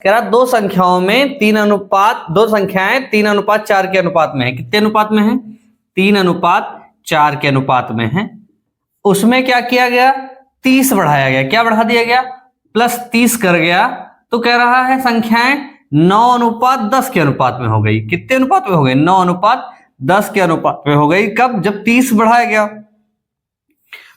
कह रहा दो संख्याओं में दो संख्याएं 3:4 के अनुपात में है। कितने अनुपात में है? 3:4 के अनुपात में है। उसमें क्या किया गया? 30 बढ़ाया गया। क्या बढ़ा दिया गया? +30 कर गया। तो कह रहा है संख्याएं 9:10 के अनुपात में हो गई। कितने अनुपात में हो गई? 9:10 के अनुपात में हो गई। कब? जब 30 बढ़ाया गया।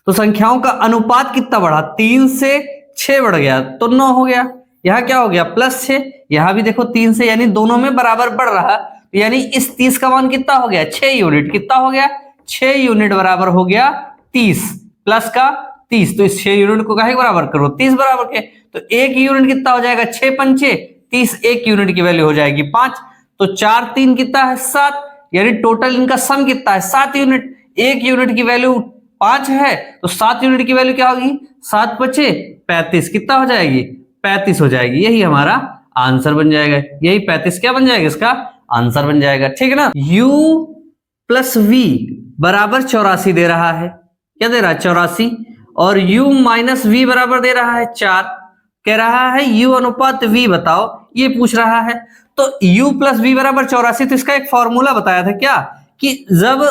तो संख्याओं का अनुपात कितना बढ़ा? 3 से 6 बढ़ गया तो 9 हो गया। यहां क्या हो गया? +6। यहां भी देखो 3 से, यानी दोनों में बराबर बढ़ रहा, यानी इस 30 का मान कितना हो गया? 6 यूनिट। कितना हो गया? 6 यूनिट बराबर हो गया 30 प्लस का 30। तो इस 6 यूनिट को काहे बराबर करो? 30 बराबर के। तो 1 यूनिट कितना हो जाएगा? 6 पंचे 30। 1 यूनिट की वैल्यू हो जाएगी 5। तो 4 3 कितना है? 7। यानी टोटल इनका सम कितना है? 7 यूनिट। 1 यूनिट की वैल्यू 5 है तो 7 यूनिट की वैल्यू क्या होगी? 7 5 35। कितना हो जाएगी? 35 हो जाएगी। यही हमारा आंसर बन जाएगा। यही 35 क्या बन जाएगा? इसका आंसर बन जाएगा। ठीक है ना। u + v बराबर 84 दे रहा है। क्या दे रहा है? 84। और u - v बराबर दे रहा है 4। कह रहा है u अनुपात v बताओ, ये पूछ रहा है। तो u + v बराबर 84। तो इसका एक फॉर्मूला बताया था क्या, कि जब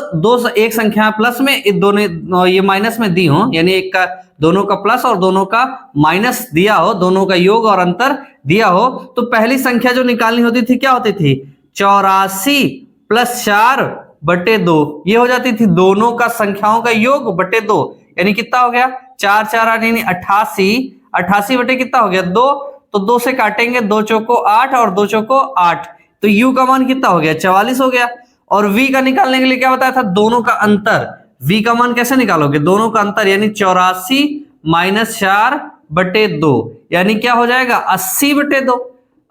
एक संख्या प्लस में दोनों ये माइनस में दी हो, यानी एक का दोनों का प्लस और दोनों का माइनस दिया हो, दोनों का योग और अंतर दिया हो, तो पहली संख्या जो निकालनी होती थी क्या होती थी? 84 + 4/2 ये हो जाती थी दोनों का संख्याओं का योग बटे 2। यानी कितना हो गया? 4 4 8 यानी 88। 88 बटे कितना हो गया? 2। तो 2 से काटेंगे, 2 चौको 8 और 2 चौको 8। तो u का मान कितना हो गया? 44 हो गया। और v का निकालने के लिए क्या बताया था? दोनों का अंतर। v का मान कैसे निकालोगे? दोनों का अंतर, यानी 84 - 4/2 यानी क्या हो जाएगा? 80/2।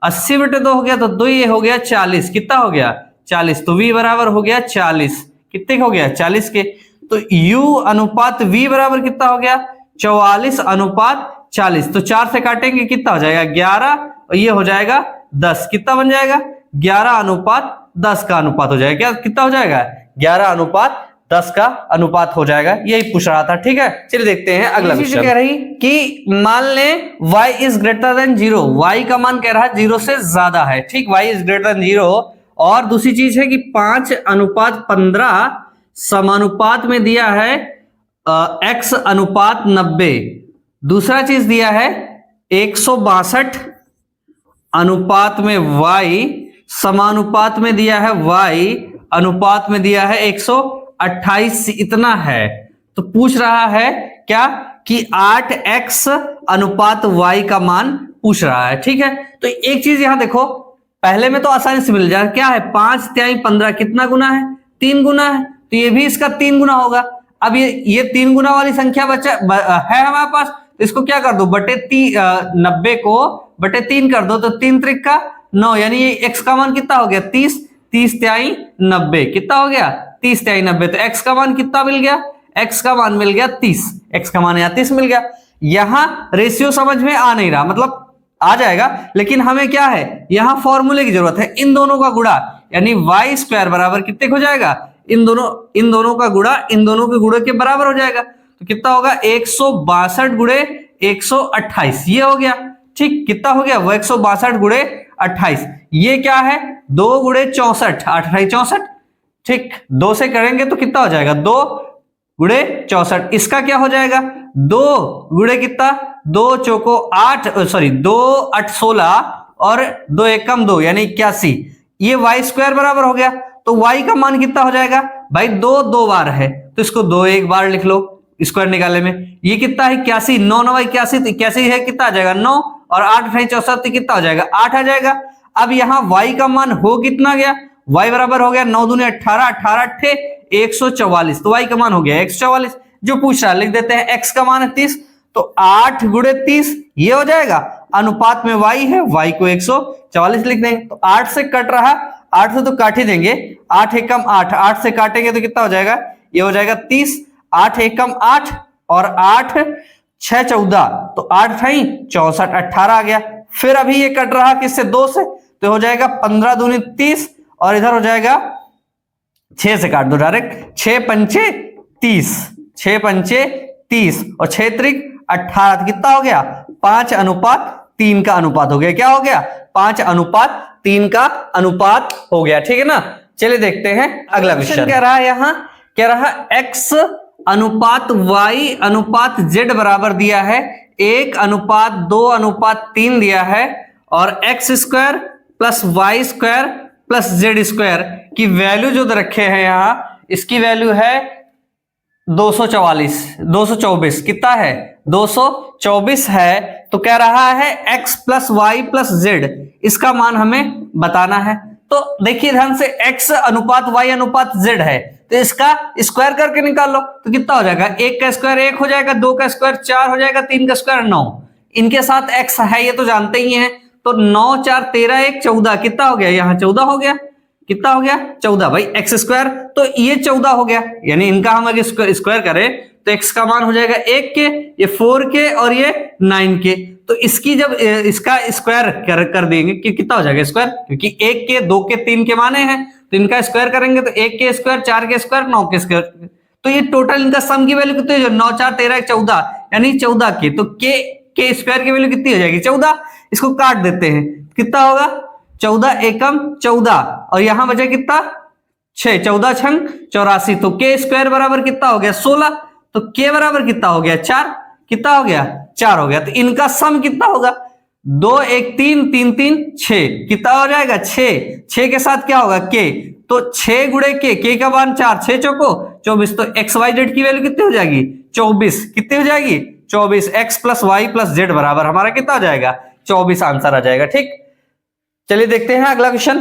80/2 हो गया तो 2 ये हो गया 40। कितना हो गया? 40। तो v बराबर हो गया 40। कितने हो गया? 40 के। तो u अनुपात v बराबर कितना हो गया? 44:40। तो 4 से काटेंगे, कितना हो जाएगा? 11। और ये हो जाएगा 10। कितना बन जाएगा? 11:10 का अनुपात हो जाएगा। क्या कितना हो जाएगा? 11:10 का अनुपात हो जाएगा। यही पूछ रहा था। ठीक है, चलिए देखते हैं अगला क्वेश्चन। कह रही कि मान लें y = 0। y का मान कह रहा है 0 से ज्यादा है। ठीक, y = 0। और दूसरी चीज है कि 5:15 समानुपात में दिया है x अनुपात 90। दूसरा चीज दिया है 162 अनुपात में y, समानुपात में दिया है y, अनुपात में दिया है 128। इतना है। तो पूछ रहा है क्या, कि 8x अनुपात y का मान पूछ रहा है। ठीक है, तो एक चीज यहां देखो, पहले में तो आसानी से मिल जाएगा। क्या है? 5 तिहाई 15 कितना गुना है? 3 गुना है। तो ये भी इसका 3 गुना होगा। अब ये 3 गुना वाली संख्या बचा है हमारे पास, तो इसको क्या कर दो? 90 को बटे 3 कर दो। तो 3 त्रिक का 9, यानी ये x का मान कितना हो गया? 30। 30 तिहाई 90 कितना हो गया? 30 तिहाई 90। तो x का मान कितना मिल गया? x का मान मिल गया 30। x का मान यहाँ 30 मिल गया। यहां रेशियो समझ में आ नहीं रहा, मतलब आ जाएगा, लेकिन हमें क्या है, यहां फॉर्मूले की जरूरत है। इन दोनों का गुणा, यानी y² बराबर कितने हो जाएगा? इन दोनों का गुणा इन दोनों के गुणे के बराबर हो जाएगा। तो कितना होगा? 162 गुणे 128 ये हो गया। ठीक, कितना हो गया? वो 162 गुणे 28। ये क्या है? 2 गुणे 64, 8 × 64। ठीक, 2 से करेंगे तो कितना हो जाएगा? 2 गुणे 64। इसका क्या हो जाएगा? 2 गुणे कितना? 2 चौको 8, सॉरी 2 8 16 और 2 एकम 2 यानी 81। ये y² बराबर हो गया। तो y का मान कितना हो जाएगा? भाई 2 2 बार है तो इसको 2 1 बार लिख लो स्क्वायर निकालने में। ये कितना है? 81। 9 9 81, 81 है, कितना आ जाएगा? 9। और 8 × 64 कितना हो जाएगा? 8 आ जाएगा। अब यहाँ y का मान हो कितना गया? y बराबर हो गया 9 दूनी 18, 18 8 144। तो y का मान हो गया 144 जो पूछ रहा है। लिख देते हैं x का मान है 30, तो 8 गुणे 30 ये हो जाएगा। अनुपात में y है, y को 144 लिख देंगे। तो 8 से कट रहा, 8 से तो काट ही देंगे। 8 एकम 8, 8 से काटेंगे तो कितना हो जाएगा? ये हो जाएगा 30। 8 एकम 8 और 8 6 14, तो 8 × 64, 18 आ गया। फिर अभी ये कट रहा किससे? 2 से, तो हो जाएगा 15 दूनी 30 और इधर हो जाएगा 6 से काट दो डायरेक्ट। 6 पंचे 30, 6 पंचे 30 और 6 त्रिक 18। कितना हो गया? 5:3 का अनुपात हो गया। क्या हो गया? 5:3 का अनुपात हो गया। ठीक है ना। चलिए देखते हैं अगला क्वेश्चन कह रहा है, यहां कह रहा है x अनुपात y अनुपात z बराबर दिया है 1:2:3 दिया है और x square plus Y square plus Z square की वैल्यू जो रखे हैं यहां, इसकी वैल्यू है 224 कितना है 224 है। तो कह रहा है x plus Y plus Z, इसका मान हमें बताना है। तो देखिए ध्यान से, x अनुपात y अनुपात z है तो इसका स्क्वायर करके निकाल लो तो कितना हो जाएगा, 1 का स्क्वायर 1 हो जाएगा, 2 का स्क्वायर 4 हो जाएगा, 3 का स्क्वायर 9। इनके साथ x है ये तो जानते ही हैं, तो 9 4 13 1 14 कितना हो गया, यहाँ 14 हो गया। कितना हो गया 14 भाई, एक्स स्क्वायर तो ये 14 हो गया, यानी इनका हम अगर स्क्वायर करें तो x का मान हो जाएगा 1 के, ये 4 के और ये 9 के। तो इसकी जब इसका स्क्वायर कर देंगे कि कितना हो जाएगा स्क्वायर, क्योंकि 1 के 2 के 3 के माने हैं तो इनका स्क्वायर करेंगे तो 1 के स्क्वायर 4 के स्क्वायर 9 के स्क्वायर, तो ये टोटल इनका सम की वैल्यू कितनी हो जाएगी 9 4 13 14 यानी 14 के, तो के स्क्वायर की वैल्यू कितनी हो जाएगी 14। इसको काट देते हैं, कितना होगा 14 एकम 14 और यहां बचा कितना 6, 14 छंग 84, तो के स्क्वायर बराबर कितना हो गया 16, तो के बराबर कितना हो गया 4, कितना हो गया 4 हो गया। तो इनका सम कितना होगा 2 1 3 3 3 6, कितना हो जाएगा 6 के साथ क्या होगा के, तो 6 गुणे के का मान 4 6 चौको 24, तो एक्स वाई जेड की वैल्यू कितनी हो जाएगी 24, कितनी हो जाएगी 24, X plus Y plus Z बराबर हमारा कितना हो जाएगा 24 आंसर आ जाएगा। ठीक, चलिए देखते हैं अगला क्वेश्चन।